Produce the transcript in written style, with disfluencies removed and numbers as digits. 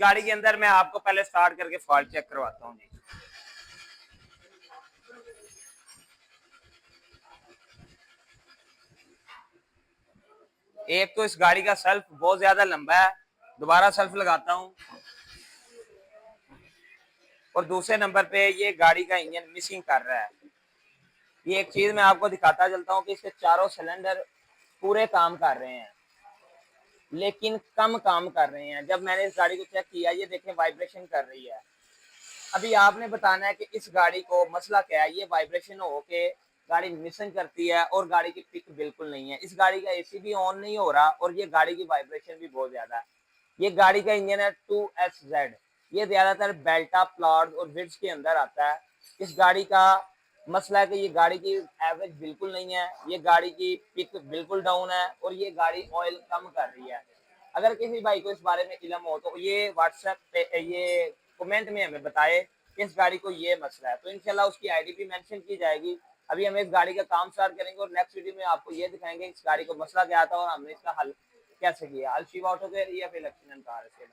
गाड़ी के अंदर मैं आपको पहले स्टार्ट करके फॉल्ट चेक करवाता हूँ जी। एक तो इस गाड़ी का सेल्फ बहुत ज्यादा लंबा है, दोबारा सेल्फ लगाता हूँ। और दूसरे नंबर पे ये गाड़ी का इंजन मिसिंग कर रहा है। ये एक चीज मैं आपको दिखाता चलता हूँ कि इसके चारों सिलेंडर पूरे काम कर रहे हैं, लेकिन कम काम कर रहे हैं। जब मैंने इस गाड़ी को चेक किया, ये देखें वाइब्रेशन कर रही है। अभी आपने बताना है कि इस गाड़ी को मसला क्या है। ये वाइब्रेशन हो के गाड़ी मिसिंग करती है और गाड़ी की पिक बिल्कुल नहीं है। इस गाड़ी का एसी भी ऑन नहीं हो रहा और ये गाड़ी की वाइब्रेशन भी बहुत ज्यादा है। ये गाड़ी का इंजन है 2SZ। ये ज्यादातर बेल्टा, प्लॉट और विड्स के अंदर आता है। इस गाड़ी का मसला है कि ये गाड़ी की एवरेज बिल्कुल नहीं है, ये गाड़ी की पिक बिल्कुल डाउन है और ये गाड़ी ऑयल कम कर रही है। अगर किसी भाई को इस बारे में इल्म हो तो ये व्हाट्सएप पे, ये कमेंट में हमें बताए कि इस गाड़ी को ये मसला है, तो इंशाल्लाह उसकी आईडी भी मेंशन की जाएगी। अभी हम इस गाड़ी का काम स्टार्ट करेंगे और नेक्स्ट वीडियो में आपको ये दिखाएंगे इस गाड़ी को मसला क्या था और हमने इसका हल कैसे किया। अलशिबा ऑटो केयर या फिर लक्ष्मण कार से।